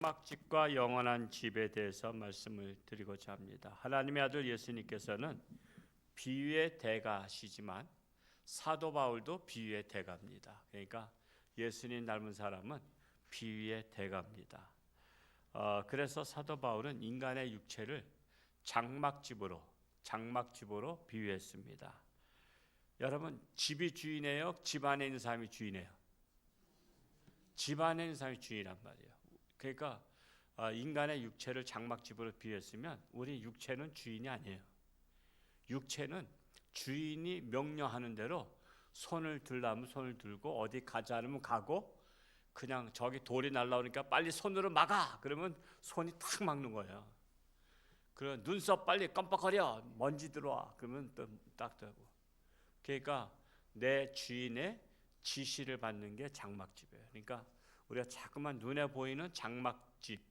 장막집과 영원한 집에 대해서 말씀을 드리고자 합니다. 하나님의 아들 예수님께서는 비유의 대가시지만 사도 바울도 비유의 대가입니다. 그러니까 예수님 닮은 사람은 비유의 대가입니다. 그래서 사도 바울은 인간의 육체를 장막집으로 비유했습니다. 여러분, 집이 주인이에요? 집 안에 있는 사람이 주인이에요? 집 안에 있는 사람이 주인이란 말이에요. 그러니까 인간의 육체를 장막집으로 비유했으면 우리 육체는 주인이 아니에요. 육체는 주인이 명령하는 대로 손을 들라면 손을 들고 어디 가자 하면 가고, 그냥 저기 돌이 날라오니까 빨리 손으로 막아 그러면 손이 탁 막는 거예요. 그럼 눈썹 빨리 깜빡거려 먼지 들어와 그러면 또 딱 되고. 그러니까 내 주인의 지시를 받는 게 장막집이에요. 그러니까 우리가 자꾸만 눈에 보이는 장막집,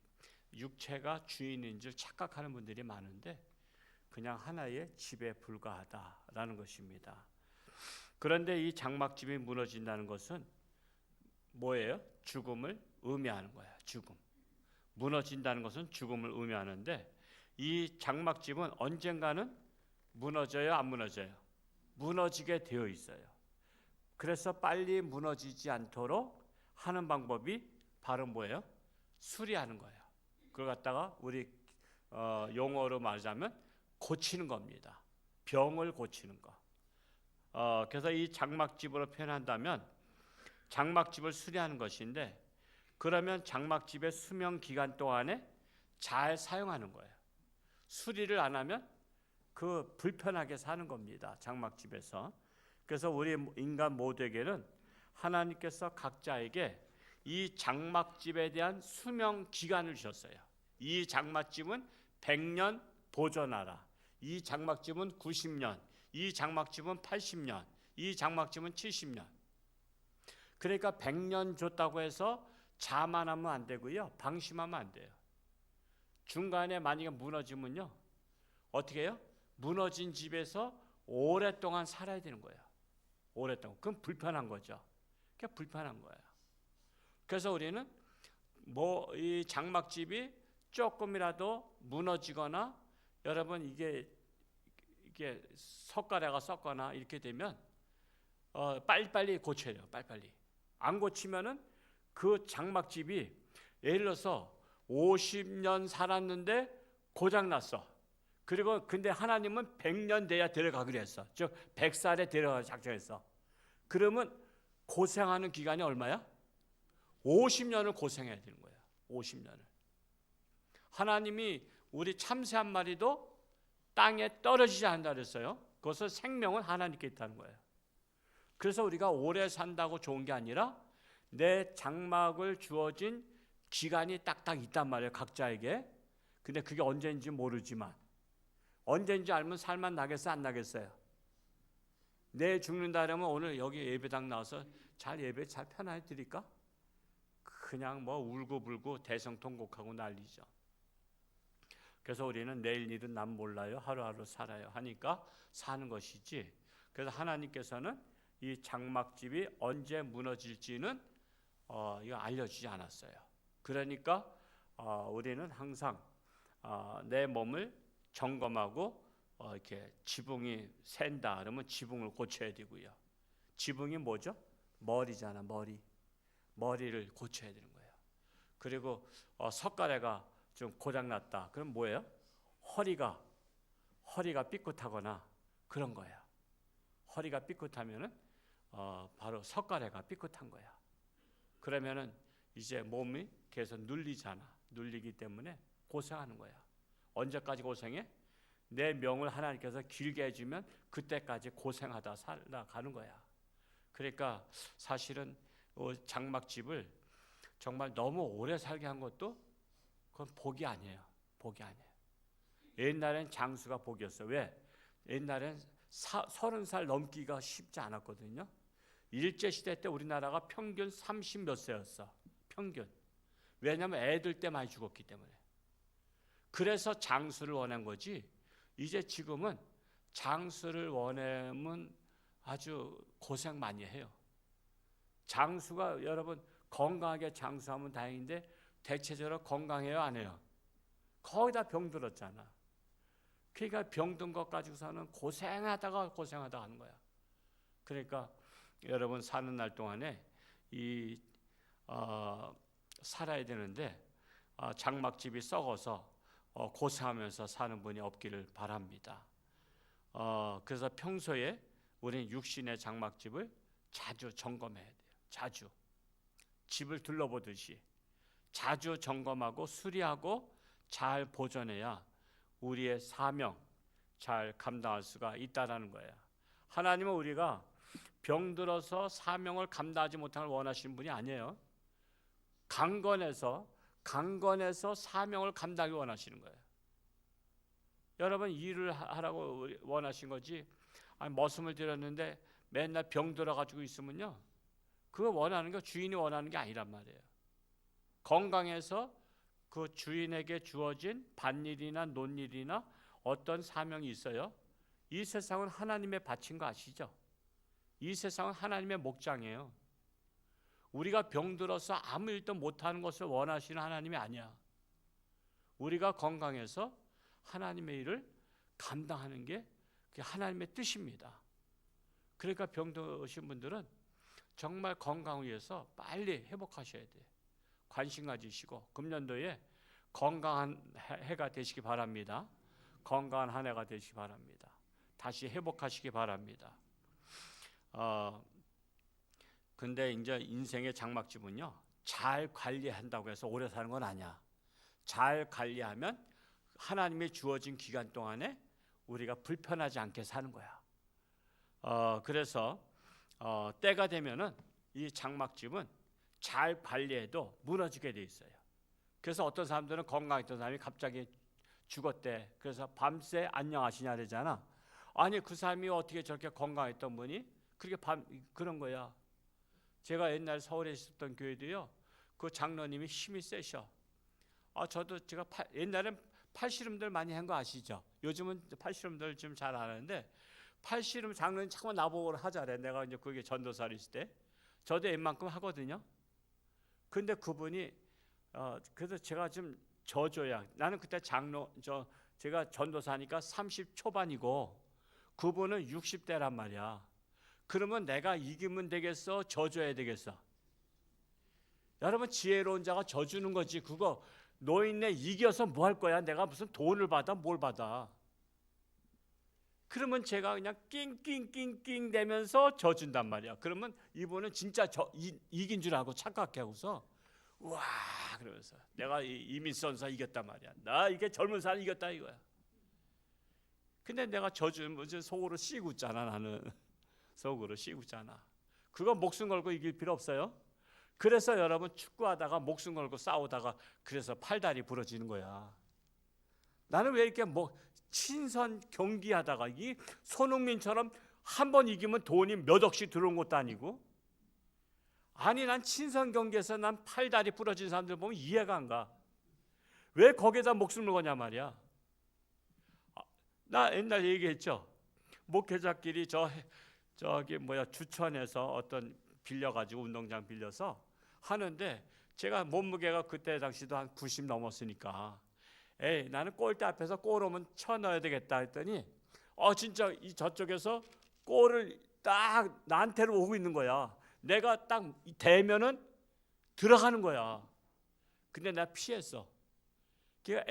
육체가 주인인 줄 착각하는 분들이 많은데 그냥 하나의 집에 불과하다라는 것입니다. 그런데 이 장막집이 무너진다는 것은 뭐예요? 죽음을 의미하는 거야. 죽음. 무너진다는 것은 죽음을 의미하는데 이 장막집은 언젠가는 무너져요, 안 무너져요? 무너지게 되어 있어요. 그래서 빨리 무너지지 않도록 하는 방법이 바로 뭐예요? 수리하는 거예요. 그걸 갖다가 우리 용어로 말하자면 고치는 겁니다. 병을 고치는 거. 그래서 이 장막집으로 표현한다면 장막집을 수리하는 것인데, 그러면 장막집의 수명 기간 동안에 잘 사용하는 거예요. 수리를 안 하면 그 불편하게 사는 겁니다. 장막집에서. 그래서 우리 인간 모두에게는 하나님께서 각자에게 이 장막집에 대한 수명 기간을 주셨어요. 이 장막집은 100년 보존하라. 이 장막집은 90년, 이 장막집은 80년, 이 장막집은 70년. 그러니까 100년 줬다고 해서 자만하면 안 되고요, 방심하면 안 돼요. 중간에 만약에 무너지면요, 어떻게 해요? 무너진 집에서 오랫동안 살아야 되는 거예요. 오랫동안. 그럼 불편한 거죠. 그게 불편한 거예요. 그래서 우리는 이 장막집이 조금이라도 무너지거나, 여러분 이게 석가래가 썩거나 이렇게 되면 빨리빨리 고쳐야 돼요. 빨리빨리. 안 고치면은 그 장막집이 예를 들어서 50년 살았는데 고장 났어. 그리고 근데 하나님은 100년 돼야 데려가기로 했어. 즉 100살에 데려가 작정했어. 그러면 고생하는 기간이 얼마야? 50년을 고생해야 되는 거야. 50년을. 하나님이 우리 참새 한 마리도 땅에 떨어지지 않는다 그랬어요. 그것은 생명은 하나님께 있다는 거예요. 그래서 우리가 오래 산다고 좋은 게 아니라 내 장막을 주어진 기간이 딱딱 있단 말이에요. 각자에게. 근데 그게 언제인지 모르지만, 언제인지 알면 살만 나겠어요, 안 나겠어요? 내일 죽는다 그러면 오늘 여기 예배당 나와서 예배 잘 편하게 드릴까? 그냥 뭐 울고불고 대성통곡하고 난리죠. 그래서 우리는 내일 일은 난 몰라요, 하루하루 살아요 하니까 사는 것이지, 그래서 하나님께서는 이 장막집이 언제 무너질지는 이거 알려주지 않았어요. 그러니까 우리는 항상 내 몸을 점검하고 이렇게 지붕이 샌다 그러면 지붕을 고쳐야 되고요. 지붕이 뭐죠? 머리잖아. 머리를 고쳐야 되는 거예요. 그리고 석가래가 좀 고장났다 그럼 뭐예요? 허리가 삐끗하거나 그런 거예요. 허리가 삐끗하면은 바로 석가래가 삐끗한 거야. 그러면은 이제 몸이 계속 눌리잖아. 눌리기 때문에 고생하는 거야. 언제까지 고생해? 내 명을 하나님께서 길게 해주면 그때까지 고생하다 살아가는 거야. 그러니까 사실은 장막집을 정말 너무 오래 살게 한 것도 그건 복이 아니에요. 복이 아니에요. 옛날엔 장수가 복이었어요. 왜? 옛날엔 30살 넘기가 쉽지 않았거든요. 일제시대 때 우리나라가 평균 30 몇 세였어. 평균. 왜냐하면 애들 때 많이 죽었기 때문에. 그래서 장수를 원한 거지. 이제 지금은 장수를 원하면 아주 고생 많이 해요. 장수가 여러분 건강하게 장수하면 다행인데 대체적으로 건강해요, 안 해요? 거의 다 병들었잖아. 그러니까 병든 것 가지고서는 고생하다가 하는 거야. 그러니까 여러분 사는 날 동안에 살아야 되는데 장막집이 썩어서 고생하면서 사는 분이 없기를 바랍니다. 그래서 평소에 우리는 육신의 장막집을 자주 점검해야 돼요. 자주 집을 둘러보듯이 자주 점검하고 수리하고 잘 보존해야 우리의 사명 잘 감당할 수가 있다라는 거예요. 하나님은 우리가 병들어서 사명을 감당하지 못하는 걸 원하시는 분이 아니에요. 강건해서 사명을 감당하기 원하시는 거예요. 여러분 일을 하라고 원하신 거지. 머슴을 들였는데 맨날 병들어 가지고 있으면요, 그거 원하는 거 주인이 원하는 게 아니란 말이에요. 건강해서 그 주인에게 주어진 밭일이나 논일이나 어떤 사명이 있어요. 이 세상은 하나님의 밭인 거 아시죠? 이 세상은 하나님의 목장이에요. 우리가 병들어서 아무 일도 못하는 것을 원하시는 하나님이 아니야. 우리가 건강해서 하나님의 일을 감당하는 게 하나님의 뜻입니다. 그러니까 병드신 분들은 정말 건강을 위해서 빨리 회복하셔야 돼요. 관심 가지시고 금년도에 건강한 해가 되시기 바랍니다. 건강한 한 해가 되시기 바랍니다. 다시 회복하시기 바랍니다. 근데 이제 인생의 장막집은요, 잘 관리한다고 해서 오래 사는 건 아니야. 잘 관리하면 하나님의 주어진 기간 동안에 우리가 불편하지 않게 사는 거야. 그래서 때가 되면은 이 장막집은 잘 관리해도 무너지게 돼 있어요. 그래서 어떤 사람들은 건강했던 사람이 갑자기 죽었대. 그래서 밤새 안녕하시냐 그러잖아. 아니 그 사람이 어떻게 저렇게 건강했던 분이 그렇게 그런 거야. 제가 옛날 서울에 있었던 교회도요, 그 장로님이 힘이 세셔. 제가 옛날엔 팔씨름들 많이 한 거 아시죠? 요즘은 팔씨름들 좀 잘 안 하는데, 팔씨름 장로님 자꾸 나보고 하자래. 내가 이제 그게 전도사로 있을 때 저도 웬만큼 하거든요. 근데 그분이 그래서 제가 좀 저줘야, 나는 그때 제가 전도사니까 30 초반이고 그분은 60대란 말이야. 그러면 내가 이기면 되겠어? 져줘야 되겠어? 여러분 지혜로운 자가 져주는 거지. 그거 노인네 이겨서 뭐 할 거야? 내가 무슨 돈을 받아? 뭘 받아? 그러면 제가 그냥 낑낑낑낑 대면서 져준단 말이야. 그러면 이분은 진짜 이긴 줄 알고 착각해 하고서 와 그러면서 내가 이민수 선수가 이겼단 말이야. 나 이게 젊은 사람 이겼다 이거야. 근데 내가 져주면 속으로 씩 웃잖아. 나는 속으로 씩 웃잖아. 그거 목숨 걸고 이길 필요 없어요. 그래서 여러분 축구하다가 목숨 걸고 싸우다가 그래서 팔다리 부러지는 거야. 나는 왜 이렇게 친선 경기하다가 이 손흥민처럼 한 번 이기면 돈이 몇 억씩 들어온 것도 아니고, 아니 난 친선 경기에서 난 팔다리 부러진 사람들 보면 이해가 안 가. 왜 거기에다 목숨을 거냐 말이야. 나 옛날 얘기했죠. 목회자끼리 주천에서 어떤 빌려가지고 운동장 빌려서 하는데, 제가 몸무게가 그때 당시도 한 90 넘었으니까 나는 골대 앞에서 골 오면 쳐 넣어야 되겠다 했더니 진짜 저쪽에서 골을 딱 나한테로 오고 있는 거야. 내가 딱 대면은 들어가는 거야. 근데 내가 피했어. 걔가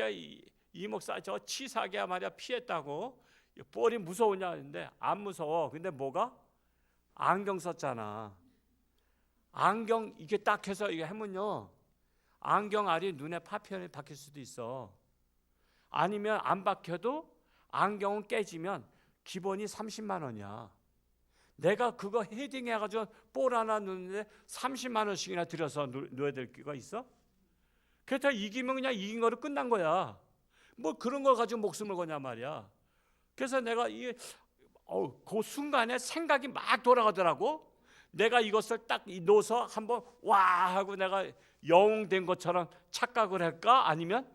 이 목사 저 치사하게 말이야 피했다고. 볼이 무서우냐 했는데 안 무서워. 근데 뭐가? 안경 썼잖아. 안경 이게 딱 해서 이게 하면요, 안경 알이 눈에 파편이 박힐 수도 있어. 아니면 안 박혀도 안경은 깨지면 기본이 30만 원이야. 내가 그거 헤딩 해가지고 볼 하나 넣는데 30만 원씩이나 들여서 넣어야 될 기가 있어? 그래서 이기면 그냥 이긴 거로 끝난 거야. 뭐 그런 거 가지고 목숨을 거냐 말이야. 그래서 내가 그 순간에 생각이 막 돌아가더라고. 내가 이것을 딱 넣어서 한번 와 하고 내가 영웅된 것처럼 착각을 할까? 아니면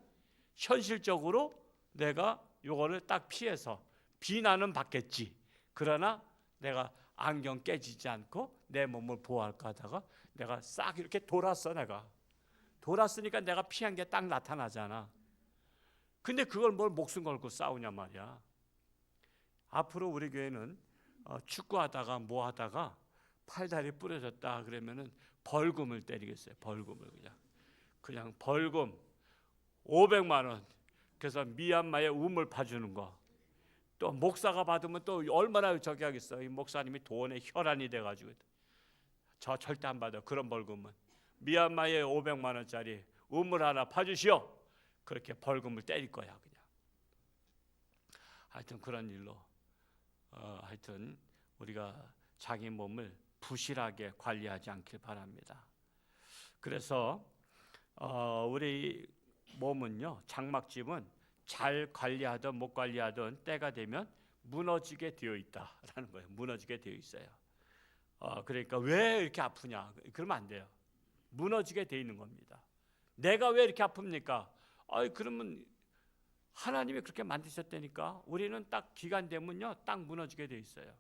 현실적으로 내가 요거를 딱 피해서 비난은 받겠지. 그러나 내가 안경 깨지지 않고 내 몸을 보호할까 하다가 내가 싹 이렇게 돌았어. 내가 돌았으니까 내가 피한 게 딱 나타나잖아. 근데 그걸 뭘 목숨 걸고 싸우냐 말이야. 앞으로 우리 교회는 축구하다가 뭐 하다가 팔다리 부러졌다 그러면은 벌금을 때리겠어요. 벌금을 그냥 벌금 500만 원. 그래서 미얀마에 우물 파주는 거. 또 목사가 받으면 또 얼마나 저기 하겠어. 이 목사님이 돈에 혈안이 돼가지고 저 절대 안 받아. 그런 벌금은 미얀마에 500만 원짜리 우물 하나 파주시오. 그렇게 벌금을 때릴 거야 그냥. 하여튼 그런 일로 하여튼 우리가 자기 몸을 부실하게 관리하지 않길 바랍니다. 그래서 우리 몸은요, 장막집은 잘 관리하든 못 관리하든 때가 되면 무너지게 되어 있다라는 거예요. 무너지게 되어 있어요. 그러니까 왜 이렇게 아프냐? 그러면 안 돼요. 무너지게 되어 있는 겁니다. 내가 왜 이렇게 아픕니까? 그러면 하나님이 그렇게 만드셨다니까. 우리는 딱 기간 되면요, 딱 무너지게 되어 있어요.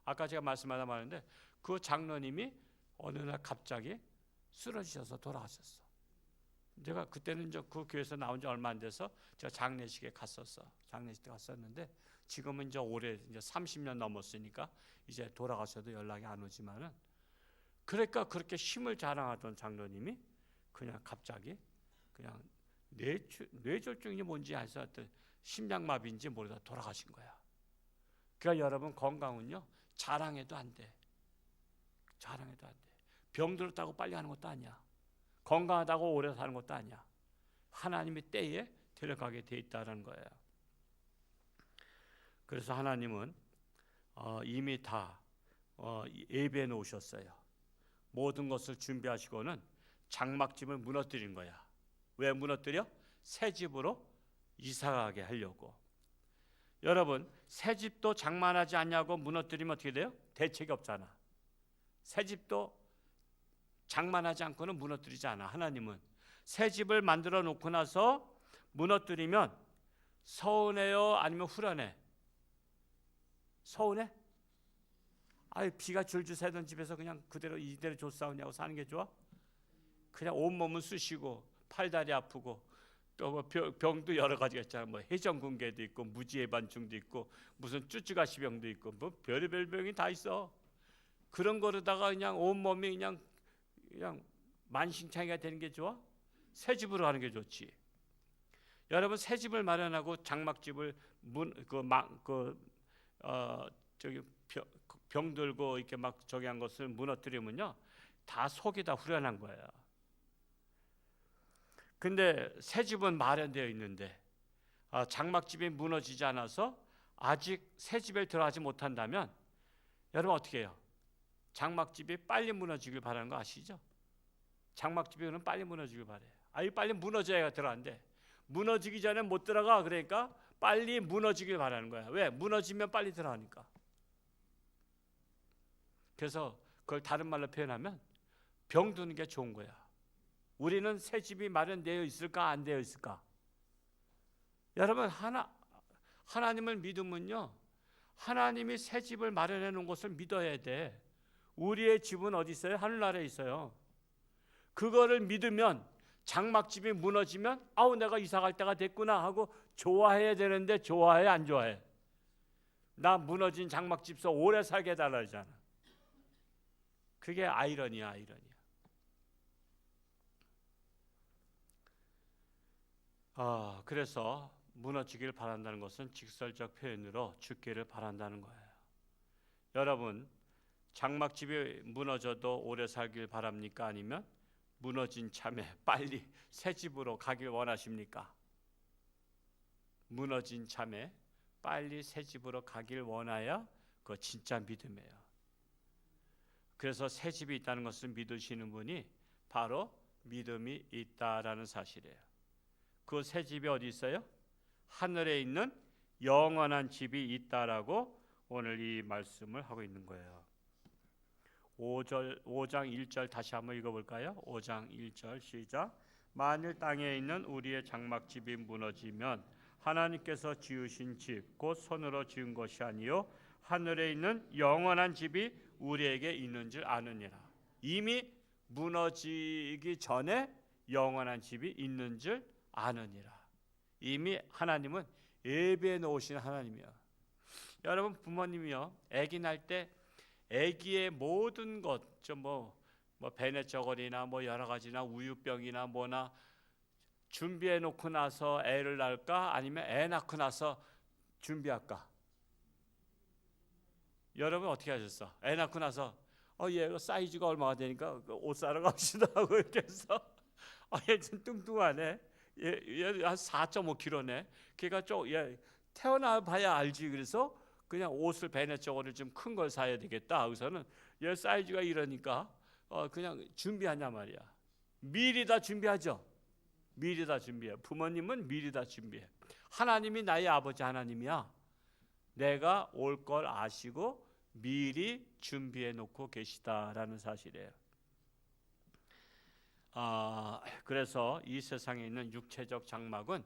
아까 제가 말씀하다 말했는데 그 장로님이 어느 날 갑자기 쓰러지셔서 돌아가셨어. 제가 그때는 그 교회에서 나온 지 얼마 안 돼서 제가 장례식에 갔었어. 장례식에 갔었는데 지금은 이제 올해 이제 30년 넘었으니까 이제 돌아가셔도 연락이 안 오지만은, 그러니까 그렇게 힘을 자랑하던 장로님이 그냥 갑자기 그냥 뇌졸중이 뭔지 해서 심장마비인지 모르다 돌아가신 거야. 그러니까 여러분, 건강은요 자랑해도 안 돼. 자랑해도 안 돼. 병 들었다고 빨리 하는 것도 아니야. 건강하다고 오래 사는 것도 아니야. 하나님이 때에 데려가게 돼 있다는 거예요. 그래서 하나님은 이미 다 예배해 놓으셨어요. 모든 것을 준비하시고는 장막집을 무너뜨린 거야. 왜 무너뜨려? 새 집으로 이사가게 하려고. 여러분, 새 집도 장만하지 않냐고 무너뜨리면 어떻게 돼요? 대책이 없잖아. 새 집도 장만하지 않고는 무너뜨리지 않아. 하나님은 새 집을 만들어 놓고 나서 무너뜨리면 서운해요? 아니면 후련해? 서운해? 비가 줄줄 새던 집에서 그냥 그대로 이대로 조싸우냐고 사는 게 좋아? 그냥 온몸은 쑤시고 팔다리 아프고 또 병도 여러 가지가 있잖아. 뭐 해전궁계도 있고 무지해반증도 있고 무슨 쭈쭈가시병도 있고 뭐 별의별 병이 다 있어. 그런 거로다가 그냥 온몸이 그냥 만신창이가 되는 게 좋아? 새 집으로 하는 게 좋지. 여러분, 새 집을 마련하고 장막집을 병 들고 이렇게 막 저기 한 것을 무너뜨리면요, 다 속이 다 후련한 거예요. 근데 새 집은 마련되어 있는데 장막집이 무너지지 않아서 아직 새 집에 들어가지 못한다면 여러분 어떻게 해요? 장막집이 빨리 무너지길 바라는 거 아시죠? 장막집이 빨리 무너지길 바래요. 빨리 무너져야 들어간대. 무너지기 전에 못 들어가. 그러니까 빨리 무너지길 바라는 거야. 왜? 무너지면 빨리 들어가니까. 그래서 그걸 다른 말로 표현하면 병 드는 게 좋은 거야. 우리는 새 집이 마련되어 있을까 안 되어 있을까? 여러분, 하나님을 믿으면요, 하나님이 새 집을 마련해 놓은 것을 믿어야 돼. 우리의 집은 어디 있어요? 하늘나라에 있어요. 그거를 믿으면 장막집이 무너지면 내가 이사 갈 때가 됐구나 하고 좋아해야 되는데 좋아해 안 좋아해? 나 무너진 장막집서 오래 살게 해달라잖아. 그게 아이러니야. 그래서 무너지길 바란다는 것은 직설적 표현으로 죽기를 바란다는 거예요. 여러분, 장막집이 무너져도 오래 살길 바랍니까? 아니면 무너진 참에 빨리 새 집으로 가길 원하십니까? 무너진 참에 빨리 새 집으로 가길 원하야 그거 진짜 믿음이에요. 그래서 새 집이 있다는 것을 믿으시는 분이 바로 믿음이 있다라는 사실이에요. 그 새 집이 어디 있어요? 하늘에 있는 영원한 집이 있다라고 오늘 이 말씀을 하고 있는 거예요. 5장 1절 다시 한번 읽어볼까요? 5장 1절 시작. 만일 땅에 있는 우리의 장막집이 무너지면 하나님께서 지으신 집 곧 손으로 지은 것이 아니요 하늘에 있는 영원한 집이 우리에게 있는 줄 아느니라. 이미 무너지기 전에 영원한 집이 있는 줄 아느니라. 이미 하나님은 예배해 놓으신 하나님이야. 여러분 부모님이요, 아기 날 때 아기의 모든 것, 뭐 배냇저고리나 뭐 여러 가지나 우유병이나 뭐나 준비해 놓고 나서 애를 낳을까, 아니면 애 낳고 나서 준비할까? 여러분 어떻게 하셨어? 애 낳고 나서 얘가 사이즈가 얼마가 되니까 옷 사러 갑시다 하고 이렇게 해서 얘 좀 뚱뚱하네. 얘한 4.5kg네. 걔가 얘 태어나 봐야 알지. 그래서 그냥 옷을 배냇저고리를 좀 큰 걸 사야 되겠다. 여기서는 얘 사이즈가 이러니까 그냥 준비하냐 말이야. 미리 다 준비하죠. 미리 다 준비해. 부모님은 미리 다 준비해. 하나님이 나의 아버지 하나님이야. 내가 올 걸 아시고 미리 준비해 놓고 계시다라는 사실이에요. 그래서 이 세상에 있는 육체적 장막은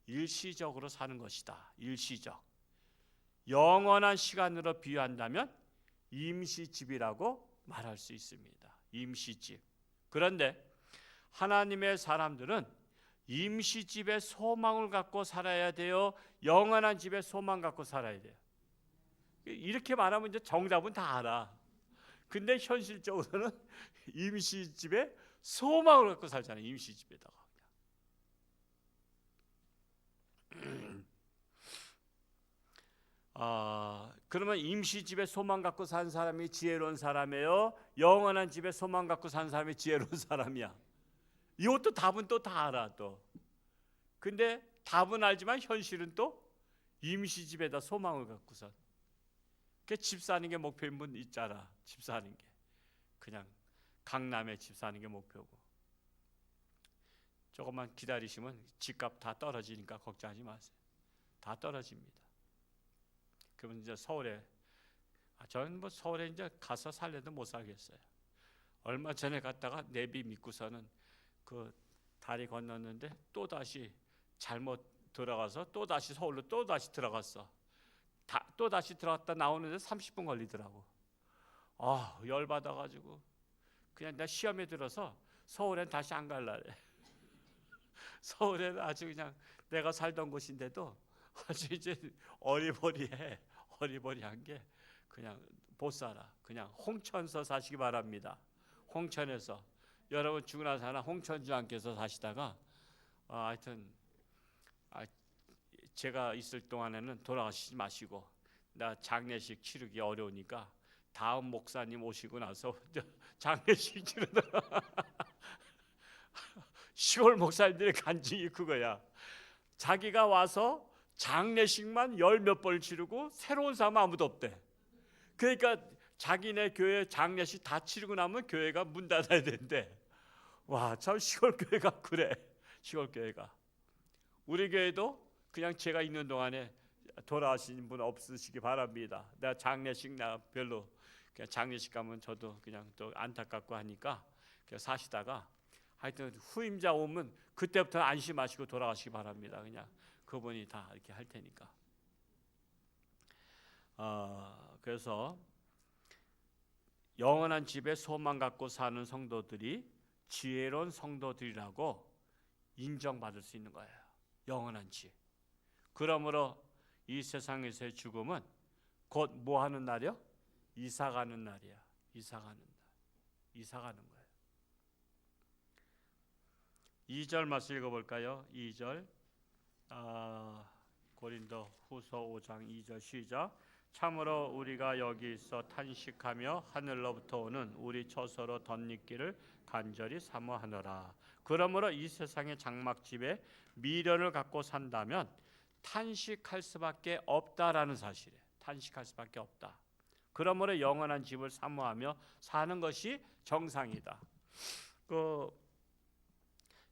일시적으로 사는 것이다. 일시적. 영원한 시간으로 비유한다면 임시집이라고 말할 수 있습니다. 임시집. 그런데 하나님의 사람들은 임시집에 소망을 갖고 살아야 돼요? 영원한 집에 소망 갖고 살아야 돼요? 이렇게 말하면 이제 정답은 다 알아. 근데 현실적으로는 임시집에 소망을 갖고 살잖아요. 임시집에다가. 그러면 임시집에 소망 갖고 산 사람이 지혜로운 사람이에요? 영원한 집에 소망 갖고 산 사람이 지혜로운 사람이야? 이것도 답은 또 다 알아 또. 근데 답은 알지만 현실은 또 임시집에다 소망을 갖고서 집 사는 게 목표인 분 있잖아. 집 사는 게 그냥 강남에 집 사는 게 목표고, 조금만 기다리시면 집값 다 떨어지니까 걱정하지 마세요. 다 떨어집니다. 그러면 이제 서울에, 저는 뭐 서울에 이제 가서 살래도 못 살겠어요. 얼마 전에 갔다가 내비 믿고서는 그 다리 건넜는데 또 다시 잘못 들어가서 또 다시 서울로 또 다시 들어갔어. 또 다시 들어갔다 나오는데 30분 걸리더라고. 열받아가지고 그냥 나 시험에 들어서 서울엔 다시 안 갈래. 서울에는 아주 그냥 내가 살던 곳인데도 아주 이제 어리버리한 게 그냥 못 살아. 그냥 홍천서 사시기 바랍니다. 홍천에서 여러분 죽으나 사나 홍천주왕께서 사시다가 하여튼 제가 있을 동안에는 돌아가시지 마시고, 나 장례식 치르기 어려우니까 다음 목사님 오시고 나서 장례식 치르다가 시골 목사님들의 간증이 그거야. 자기가 와서 장례식만 열 몇 번을 치르고 새로운 사람 아무도 없대. 그러니까 자기네 교회 장례식 다 치르고 나면 교회가 문 닫아야 된대. 와, 참 시골 교회가 그래. 시골 교회가. 우리 교회도 그냥 제가 있는 동안에 돌아가신 분 없으시기 바랍니다. 내가 장례식 나 별로 그냥 장례식 가면 저도 그냥 또 안타깝고 하니까 그냥 사시다가 하여튼 후임자 오면 그때부터 안심하시고 돌아가시기 바랍니다. 그냥 그분이 다 이렇게 할 테니까. 그래서 영원한 집에 소망 갖고 사는 성도들이 지혜로운 성도들이라고 인정받을 수 있는 거예요. 영원한 집. 그러므로 이 세상에서의 죽음은 곧 뭐 하는 날이요? 이사 가는 날이야. 이사 가는 날. 이사 가는 거예요. 2절 말씀 읽어볼까요? 2절. 고린도 후서 5장 2절 시작. 참으로 우리가 여기 있어 탄식하며 하늘로부터 오는 우리 처소로 덧입기를 간절히 사모하노라. 그러므로 이 세상의 장막집에 미련을 갖고 산다면 탄식할 수밖에 없다라는 사실이에요. 탄식할 수밖에 없다. 그러므로 영원한 집을 사모하며 사는 것이 정상이다.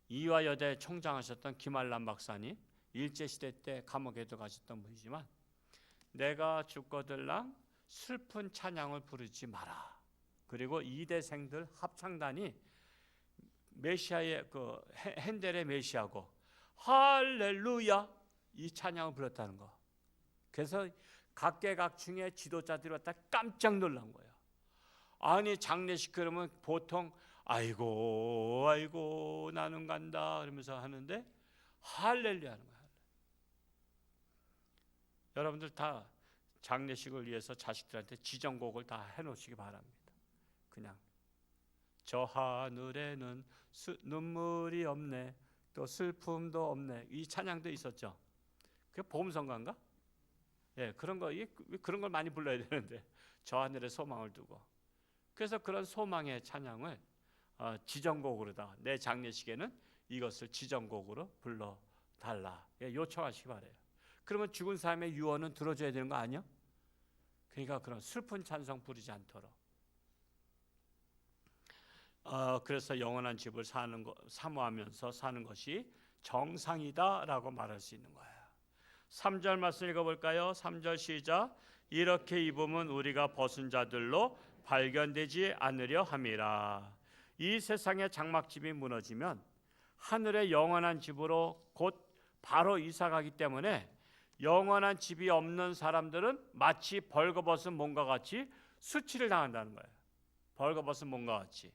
이화여대 총장하셨던 김한란 박사님, 일제시대 때 감옥에 들어가셨던 분이지만 내가 죽거들랑 슬픈 찬양을 부르지 마라. 그리고 이대생들 합창단이 메시아의 핸델의 메시아고 할렐루야 이 찬양을 불렀다는 거. 그래서 각계각층의 지도자들이 왔다 깜짝 놀란 거예요. 아니 장례식 그러면 보통 아이고 아이고 나는 간다 그러면서 하는데 할렐루야 하는 거야. 여러분들 다 장례식을 위해서 자식들한테 지정곡을 다 해놓으시기 바랍니다. 그냥 저 하늘에는 눈물이 없네 또 슬픔도 없네 이 찬양도 있었죠. 그게 보험성가인가? 예, 그런 거 그런 걸 많이 불러야 되는데 저 하늘에 소망을 두고 그래서 그런 소망의 찬양을 지정곡으로다 내 장례식에는 이것을 지정곡으로 불러달라 요청하시기 바래요. 그러면 죽은 사람의 유언은 들어줘야 되는 거 아니야? 그러니까 그런 슬픈 찬송 부르지 않도록 그래서 영원한 집을 사모하면서 사는 것이 정상이다라고 말할 수 있는 거예요. 3절 말씀 읽어볼까요? 3절 시작. 이렇게 입으면 우리가 벗은 자들로 발견되지 않으려 함이라. 이 세상의 장막집이 무너지면 하늘의 영원한 집으로 곧 바로 이사가기 때문에 영원한 집이 없는 사람들은 마치 벌거벗은 몸과 같이 수치를 당한다는 거예요. 벌거벗은 몸과 같이.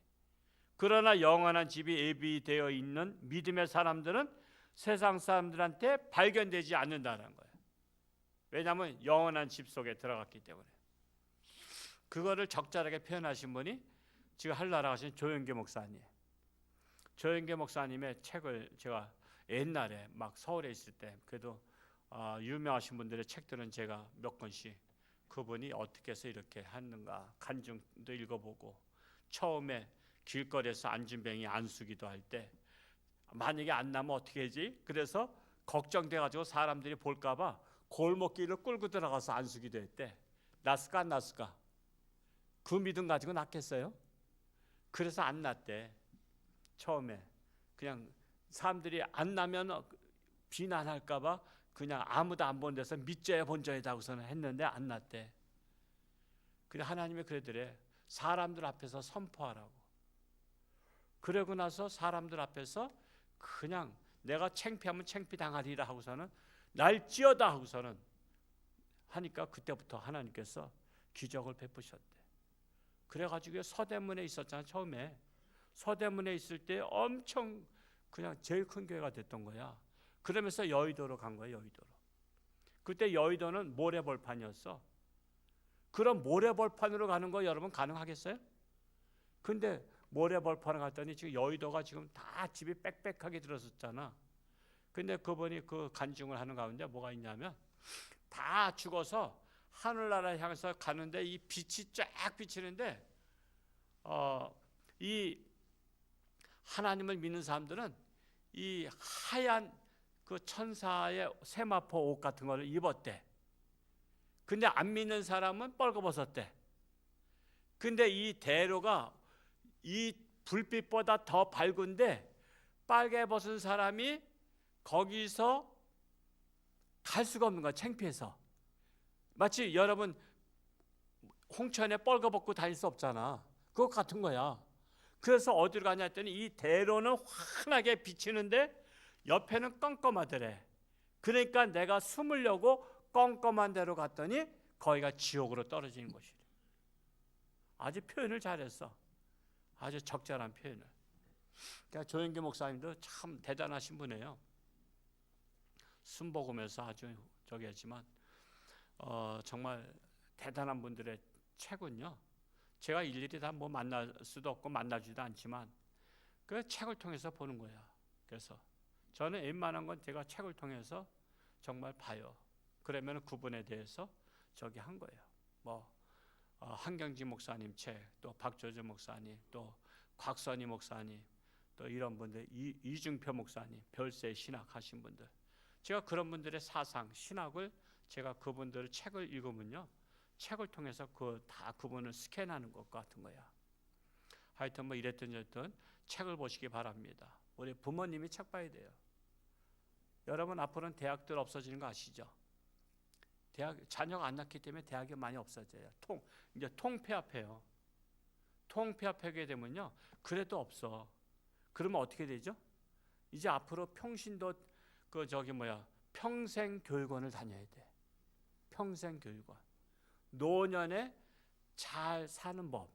그러나 영원한 집이 예비되어 있는 믿음의 사람들은 세상 사람들한테 발견되지 않는다는 거예요. 왜냐하면 영원한 집 속에 들어갔기 때문에. 그거를 적절하게 표현하신 분이 지금 한나라 가신 조영계 목사님. 조영계 목사님의 책을 제가 옛날에 막 서울에 있을 때 그래도 유명하신 분들의 책들은 제가 몇 권씩 그분이 어떻게 해서 이렇게 하는가 간증도 읽어보고 처음에 길거리에서 안진뱅이 안수기도 할 때 만약에 안 나면 어떻게 하지? 그래서 걱정돼가지고 사람들이 볼까봐 골목길을 끌고 들어가서 안수기도 했대. 났을까 안 났을까? 그 믿음 가지고 났겠어요? 그래서 안 났대. 처음에 그냥 사람들이 안 나면 비난할까봐 그냥 아무도 안 본 데서 믿져야 본전이다 하고서는 했는데 안 났대. 그래 하나님이 그러더래. 사람들 앞에서 선포하라고. 그러고 나서 사람들 앞에서 그냥 내가 창피하면 창피당하리라 하고서는 날지어다 하고서는 하니까 그때부터 하나님께서 기적을 베푸셨대. 그래가지고 서대문에 있었잖아. 처음에 서대문에 있을 때 엄청 그냥 제일 큰 교회가 됐던 거야. 그러면서 여의도로 간 거야. 여의도로. 그때 여의도는 모래벌판이었어. 그럼 모래벌판으로 가는 거 여러분 가능하겠어요? 근데 모래벌판을 갔더니 지금 여의도가 지금 다 집이 빽빽하게 들어섰잖아. 근데 그분이 그 간증을 하는 가운데 뭐가 있냐면 다 죽어서 하늘나라 향해서 가는데 이 빛이 쫙 비치는데 이 하나님을 믿는 사람들은 이 하얀 그 천사의 세마포 옷 같은 걸 입었대. 근데 안 믿는 사람은 뻘거벗었대. 근데 이 대로가 이 불빛보다 더 밝은데 빨개 벗은 사람이 거기서 갈 수가 없는 거야. 창피해서. 마치 여러분 홍천에 뻘거벗고 다닐 수 없잖아. 그거 같은 거야. 그래서 어디로 가냐 했더니 이 대로는 환하게 비치는데 옆에는 껌껌하더래. 그러니까 내가 숨으려고 껌껌한 데로 갔더니 거기가 지옥으로 떨어지는 곳이래. 아주 표현을 잘했어. 아주 적절한 표현을. 그러니까 조영기 목사님도 참 대단하신 분이에요. 순복음에서 아주 저기 했지만 정말 대단한 분들의 책은요. 제가 일일이 다 뭐 만날 수도 없고 만나지도 않지만 그 책을 통해서 보는 거야. 그래서 저는 웬만한 건 제가 책을 통해서 정말 봐요. 그러면 그분에 대해서 저기 한 거예요. 뭐 한경지 목사님 책, 또 박조주 목사님, 또 곽선희 목사님, 또 이런 분들, 이중표 목사님, 별세 신학 하신 분들, 제가 그런 분들의 사상, 신학을 제가 그분들 책을 읽으면요, 책을 통해서 다 그분을 스캔하는 것 같은 거야. 하여튼 뭐 이랬든 저랬든 책을 보시기 바랍니다. 우리 부모님이 책 봐야 돼요. 여러분 앞으로는 대학들 없어지는 거 아시죠? 대학 자녀가 안 낳기 때문에 대학이 많이 없어져요. 이제 통폐합해요. 통폐합하게 되면요, 그래도 없어. 그러면 어떻게 되죠? 이제 앞으로 평신도 평생 교육원을 다녀야 돼. 평생 교육원. 노년에 잘 사는 법,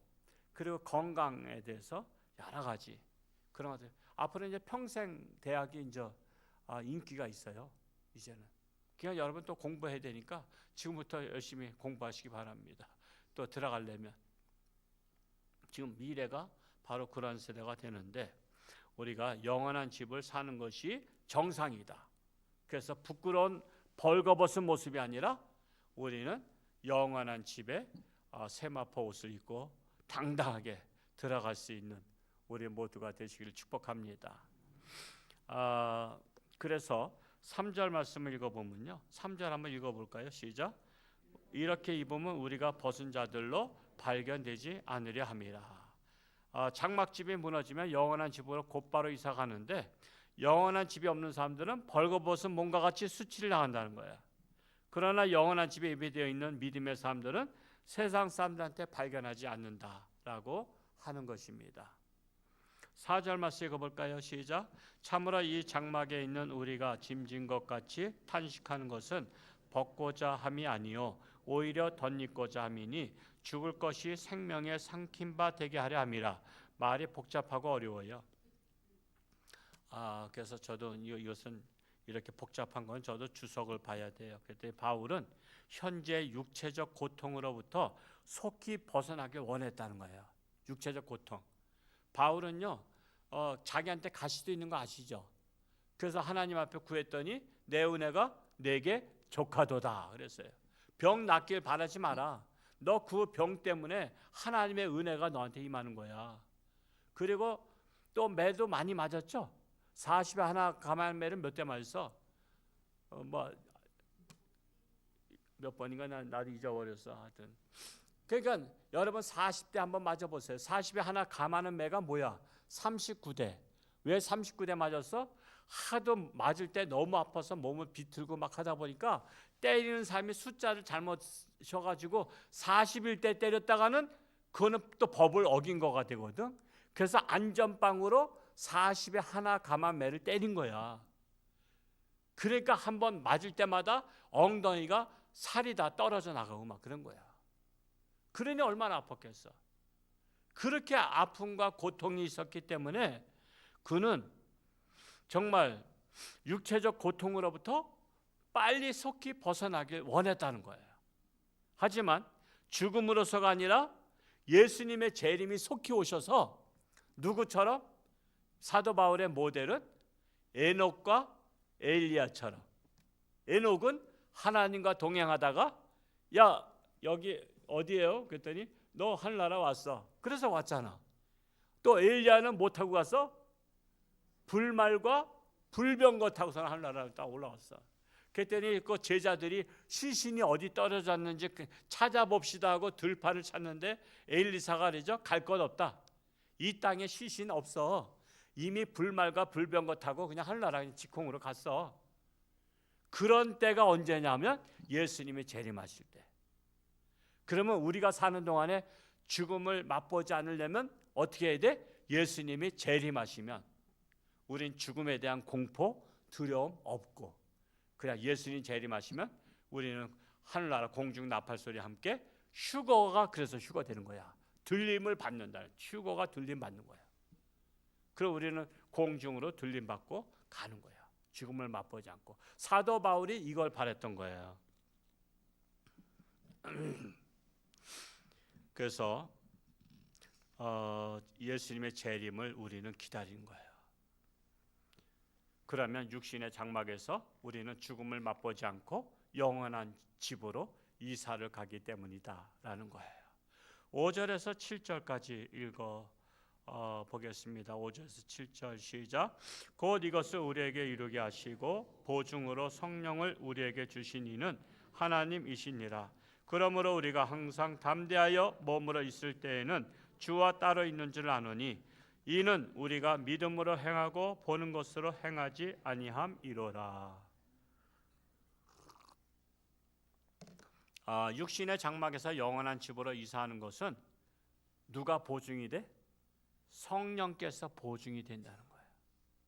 그리고 건강에 대해서 여러 가지 그런 것들. 앞으로 이제 평생 대학이 이제 인기가 있어요. 이제는. 그러니까 여러분 또 공부해야 되니까 지금부터 열심히 공부하시기 바랍니다. 또 들어가려면 지금 미래가 바로 그런 세대가 되는데 우리가 영원한 집을 사는 것이 정상이다. 그래서 부끄러운 벌거벗은 모습이 아니라 우리는 영원한 집에 세마포 옷을 입고 당당하게 들어갈 수 있는 우리 모두가 되시기를 축복합니다. 그래서 3절 말씀을 읽어보면요. 3절 한번 읽어볼까요? 시작. 이렇게 입으면 우리가 벗은 자들로 발견되지 않으려 함이라. 장막집이 무너지면 영원한 집으로 곧바로 이사 가는데 영원한 집이 없는 사람들은 벌거벗은 몸과 같이 수치를 당한다는 거야. 그러나 영원한 집에 예배되어 있는 믿음의 사람들은 세상 사람들한테 발견하지 않는다라고 하는 것입니다. 4절 말씀 읽어볼까요? 시작. 참으로 이 장막에 있는 우리가 짐진 것 같이 탄식하는 것은 벗고자 함이 아니요 오히려 덧입고자 함이니 죽을 것이 생명에 삼킨 바 되게 하려 함이라. 말이 복잡하고 어려워요. 그래서 저도 이것은 이렇게 복잡한 건 저도 주석을 봐야 돼요. 그때 바울은 현재 육체적 고통으로부터 속히 벗어나길 원했다는 거예요. 육체적 고통. 바울은요, 자기한테 가시도 있는 거 아시죠? 그래서 하나님 앞에 구했더니 내 은혜가 내게 족하도다 그랬어요. 병 낫길 바라지 마라. 너 그 병 때문에 하나님의 은혜가 너한테 임하는 거야. 그리고 또 매도 많이 맞았죠? 40에 하나 감한 매를 몇 대 맞았어? 몇 번인가 나도 잊어버렸어. 하여튼. 그러니까 여러분 40대 한번 맞아보세요. 40에 하나 감하는 매가 뭐야? 39대. 왜 39대 맞았어? 하도 맞을 때 너무 아파서 몸을 비틀고 막 하다 보니까 때리는 사람이 숫자를 잘못 쉬어가지고 41대 때렸다가는 그거는 또 법을 어긴 거가 되거든. 그래서 안전빵으로 40에 하나 감한 매를 때린 거야. 그러니까 한번 맞을 때마다 엉덩이가 살이 다 떨어져 나가고 막 그런 거야. 그러니 얼마나 아팠겠어. 그렇게 아픔과 고통이 있었기 때문에 그는 정말 육체적 고통으로부터 빨리 속히 벗어나길 원했다는 거예요. 하지만 죽음으로서가 아니라 예수님의 재림이 속히 오셔서 누구처럼? 사도 바울의 모델은 에녹과 엘리야처럼. 에녹은 하나님과 동행하다가 야 여기 어디예요? 그랬더니 너 하늘나라 왔어. 그래서 왔잖아. 또 엘리야는 뭐 타고 갔어? 불말과 불병거 타고서 하늘나라를 딱 올라왔어. 그랬더니 그 제자들이 시신이 어디 떨어졌는지 찾아봅시다 하고 들판을 찾는데 엘리사가 그러죠. 갈 것 없다. 이 땅에 시신 없어. 이미 불말과 불병거 타고 그냥 하늘나라 직공으로 갔어. 그런 때가 언제냐면 예수님이 재림하실 때. 그러면 우리가 사는 동안에 죽음을 맛보지 않으려면 어떻게 해야 돼? 예수님이 재림하시면 우린 죽음에 대한 공포, 두려움 없고 그냥 예수님 재림하시면 우리는 하늘나라 공중 나팔 소리와 함께 휴거가 그래서 휴거 되는 거야. 들림을 받는다. 휴거가 들림 받는 거야. 그럼 우리는 공중으로 들림 받고 가는 거야. 죽음을 맛보지 않고. 사도 바울이 이걸 바랬던 거예요. 그래서 예수님의 재림을 우리는 기다리는 거예요. 그러면 육신의 장막에서 우리는 죽음을 맛보지 않고 영원한 집으로 이사를 가기 때문이다라는 거예요. 5절에서 7절까지 읽어 보겠습니다. 5절에서 7절 시작. 곧 이것을 우리에게 이루게 하시고 보증으로 성령을 우리에게 주신 이는 하나님이시니라. 그러므로 우리가 항상 담대하여 머물러 있을 때에는 주와 따로 있는 줄 아노니 이는 우리가 믿음으로 행하고 보는 것으로 행하지 아니함이로라. 육신의 장막에서 영원한 집으로 이사하는 것은 누가 보증이 돼? 성령께서 보증이 된다는 거예요.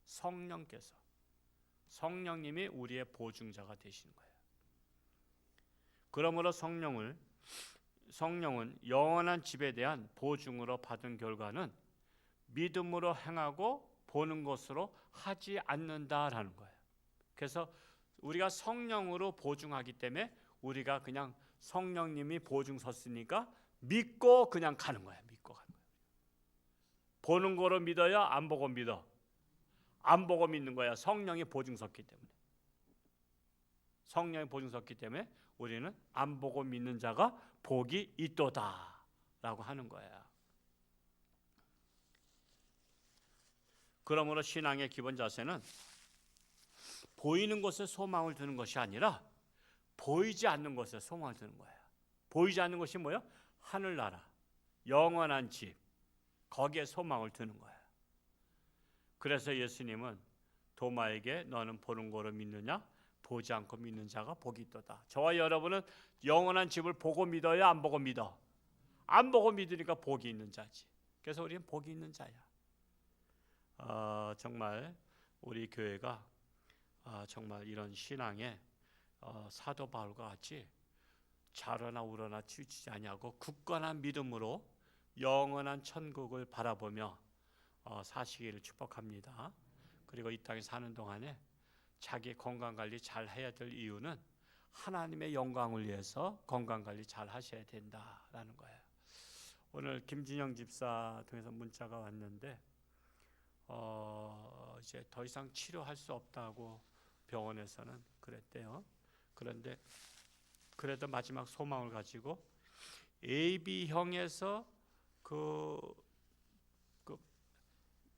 성령께서. 성령님이 우리의 보증자가 되시는 거예요. 그러므로 성령은 영원한 집에 대한 보증으로 받은 결과는 믿음으로 행하고 보는 것으로 하지 않는다라는 거예요. 그래서 우리가 성령으로 보증하기 때문에 우리가 그냥 성령님이 보증 섰으니까 믿고 그냥 가는 거예요. 믿고 가는 거예요. 보는 거로 믿어요? 안 보고 믿어? 안 보고 믿는 거야. 성령이 보증 섰기 때문에. 성령이 보증 섰기 때문에 우리는 안 보고 믿는 자가 복이 있도다라고 하는 거예요. 그러므로 신앙의 기본 자세는 보이는 것에 소망을 두는 것이 아니라 보이지 않는 것에 소망을 두는 거예요. 보이지 않는 것이 뭐예요? 하늘나라, 영원한 집, 거기에 소망을 두는 거예요. 그래서 예수님은 도마에게 너는 보는 거로 믿느냐? 보지 않고 믿는 자가 복이 있도다. 저와 여러분은 영원한 집을 보고 믿어야 안 보고 믿어? 안 보고 믿으니까 복이 있는 자지. 그래서 우리는 복이 있는 자야. 정말 우리 교회가 정말 이런 신앙에 사도 바울과 같이 자러나 우러나 치우치지 아니하고 굳건한 믿음으로 영원한 천국을 바라보며 사시기를 축복합니다. 그리고 이 땅에 사는 동안에 자기 건강관리 잘 해야 될 이유는 하나님의 영광을 위해서 건강관리 잘 하셔야 된다라는 거예요. 오늘 김진영 집사 통해서 문자가 왔는데 이제 더 이상 치료할 수 없다고 병원에서는 그랬대요. 그런데 그래도 마지막 소망을 가지고 AB형에서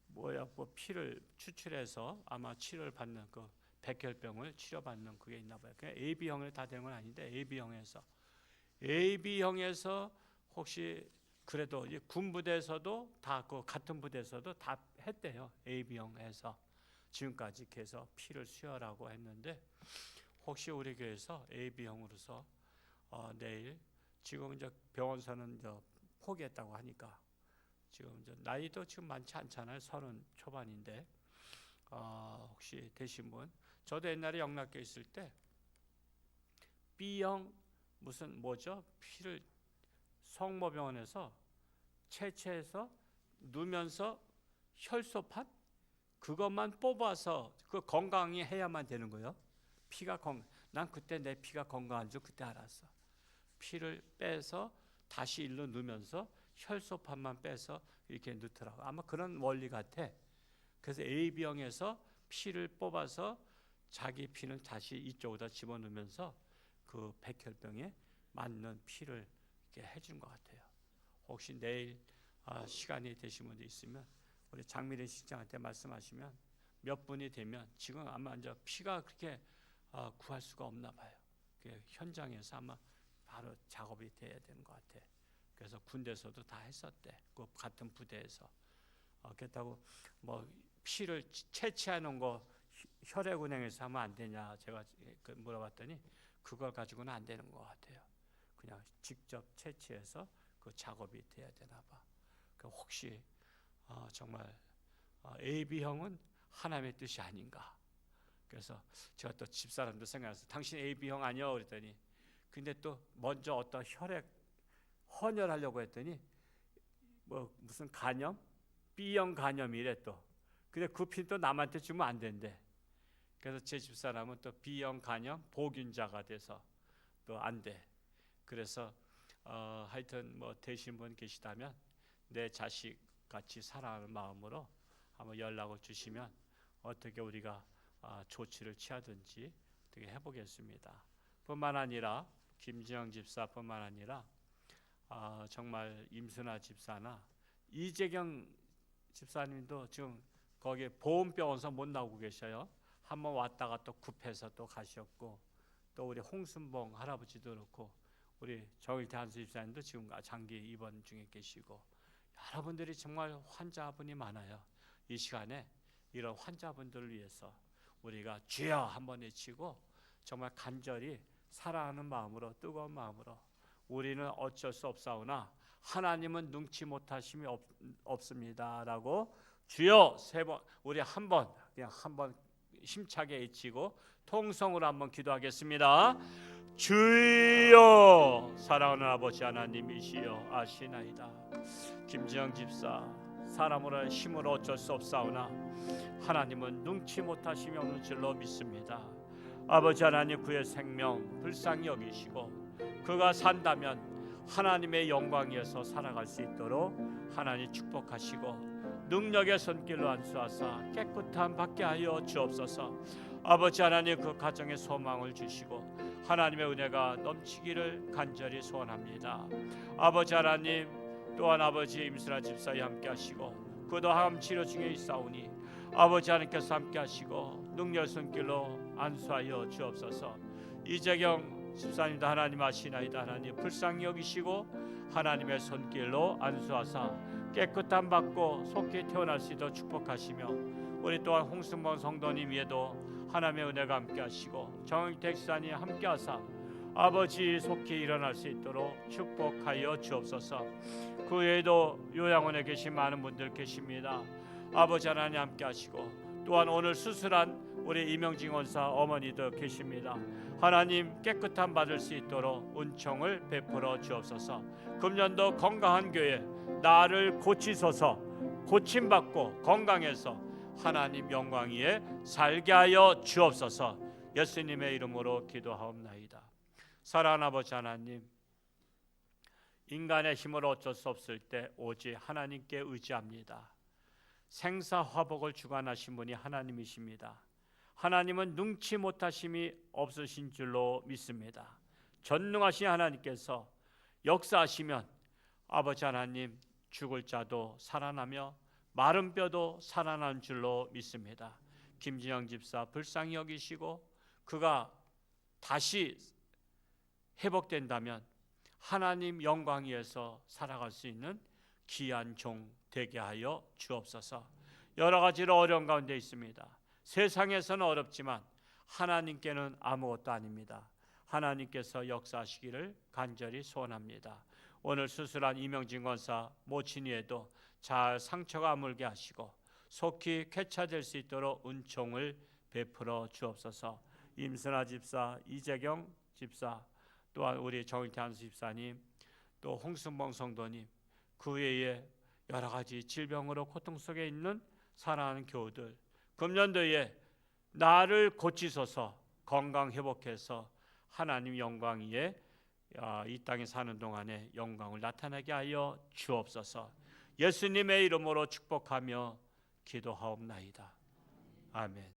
뭐 피를 추출해서 아마 치료를 받는 그 백혈병을 치료받는 그게 있나 봐요. 그냥 AB형에 다 되는 건 아닌데 AB형에서 혹시 그래도 군부대에서도 다 그 같은 부대에서도 다 했대요. AB형에서 지금까지 계속 피를 수혈하고 했는데 혹시 우리 교회에서 AB형으로서 내일 지금 이제 병원서는 이제 포기했다고 하니까 지금 이제 나이도 지금 많지 않잖아요. 30 초반인데 혹시 되신 분, 저도 옛날에 영락교회 있을 때 B형 무슨 뭐죠? 피를 성모병원에서 채취해서 누면서 혈소판 그것만 뽑아서 그 건강히 해야만 되는 거예요. 피가 난 그때 내 피가 건강한 줄 그때 알았어. 피를 빼서 다시 일로 넣으면서 혈소판만 빼서 이렇게 넣더라고. 아마 그런 원리 같아. 그래서 AB형에서 피를 뽑아서 자기 피는 다시 이쪽으로 집어넣으면서 그 백혈병에 맞는 피를 이렇게 해준 것 같아요. 혹시 내일 시간이 되신 분도 있으면 우리 장미래 실장한테 말씀하시면 몇 분이 되면 지금 아마 이제 피가 그렇게 구할 수가 없나 봐요. 현장에서 아마 바로 작업이 돼야 되는 것 같아. 그래서 군대에서도 다 했었대. 그 같은 부대에서. 그렇다고 뭐 피를 채취하는 거 혈액은행에서 하면 안 되냐 제가 물어봤더니 그걸 가지고는 안 되는 것 같아요. 그냥 직접 채취해서 그 작업이 돼야 되나 봐. 혹시 정말 AB형은 하나님의 뜻이 아닌가. 그래서 제가 또 집사람도 생각해서 당신 AB형 아니야 그랬더니 근데 또 먼저 어떤 혈액 헌혈하려고 했더니 뭐 무슨 간염? B형 간염이래 또. 근데 그 피는 또 남한테 주면 안 된대. 그래서 제 집사람은 또 B형 간염 보균자가 돼서 또 안 돼. 그래서 하여튼 뭐 되신 분 계시다면 내 자식 같이 사랑하는 마음으로 한번 연락을 주시면 어떻게 우리가 조치를 취하든지 어떻게 해보겠습니다. 뿐만 아니라 김지영 집사뿐만 아니라 정말 임순아 집사나 이재경 집사님도 지금 거기 보험병원에서 못 나오고 계셔요. 한번 왔다가 또 급해서 또 가셨고 또 우리 홍순봉 할아버지도 그렇고 우리 정일태 한수 집사님도 지금 장기 입원 중에 계시고 여러분들이 정말 환자분이 많아요. 이 시간에 이런 환자분들을 위해서 우리가 주여 한번 외치고 정말 간절히 사랑하는 마음으로 뜨거운 마음으로 우리는 어쩔 수 없사오나 하나님은 능치 못하심이 없습니다라고 주여 세 번 우리 그냥 한번 힘차게 외치고 통성으로 한번 기도하겠습니다. 주여 사랑하는 아버지 하나님이시여 아시나이다. 김지영 집사 사람으로의 힘으로 어쩔 수 없사오나 하나님은 능치 못하심이 없는 줄로 믿습니다. 아버지 하나님, 그의 생명 불쌍히 여기시고 그가 산다면 하나님의 영광 위에서 살아갈 수 있도록 하나님 축복하시고 능력의 손길로 안수하사 깨끗함 받게 하여 주옵소서. 아버지 하나님, 그 가정에 소망을 주시고 하나님의 은혜가 넘치기를 간절히 소원합니다. 아버지 하나님, 또한 아버지 임순아 집사와 함께 하시고 그도 항암 치료 중에 있사오니 아버지 하나님께서 함께 하시고 능력의 손길로 안수하여 주옵소서. 이재경 집사님도 하나님 아시나이다. 하나님 불쌍히 여기시고 하나님의 손길로 안수하사 깨끗함 받고 속히 태어날 수 있도록 축복하시며 우리 또한 홍승범 성도님 위에도 하나님의 은혜가 함께 하시고 정일택 집사님 함께 하사 아버지 속히 일어날 수 있도록 축복하여 주옵소서. 그 외에도 요양원에 계신 많은 분들 계십니다. 아버지 하나님 함께 하시고 또한 오늘 수술한 우리 이명진 원사 어머니도 계십니다. 하나님 깨끗함 받을 수 있도록 은총을 베풀어 주옵소서. 금년도 건강한 교회 나를 고치소서. 고침받고 건강해서 하나님 영광 위에 살게 하여 주옵소서. 예수님의 이름으로 기도하옵나이다. 사랑하는 아버지 하나님, 인간의 힘으로 어쩔 수 없을 때 오직 하나님께 의지합니다. 생사화복을 주관하신 분이 하나님이십니다. 하나님은 능치 못하심이 없으신 줄로 믿습니다. 전능하신 하나님께서 역사하시면 아버지 하나님, 죽을 자도 살아나며 마른 뼈도 살아난 줄로 믿습니다. 김진영 집사 불쌍히 여기시고 그가 다시 회복된다면 하나님 영광 위에서 살아갈 수 있는 귀한 종 되게 하여 주옵소서. 여러 가지로 어려운 가운데 있습니다. 세상에서는 어렵지만 하나님께는 아무것도 아닙니다. 하나님께서 역사하시기를 간절히 소원합니다. 오늘 수술한 이명진 권사 모친이에도 잘 상처가 아물게 하시고 속히 쾌차될 수 있도록 은총을 베풀어 주옵소서. 임순아 집사, 이재경 집사, 또한 우리 정일태 집사님, 또 홍순봉 성도님, 그 외에 여러 가지 질병으로 고통 속에 있는 사랑하는 교우들, 금년도에 나를 고치소서. 건강 회복해서 하나님 영광 위에 이 땅에 사는 동안에 영광을 나타나게 하여 주옵소서. 예수님의 이름으로 축복하며 기도하옵나이다. 아멘.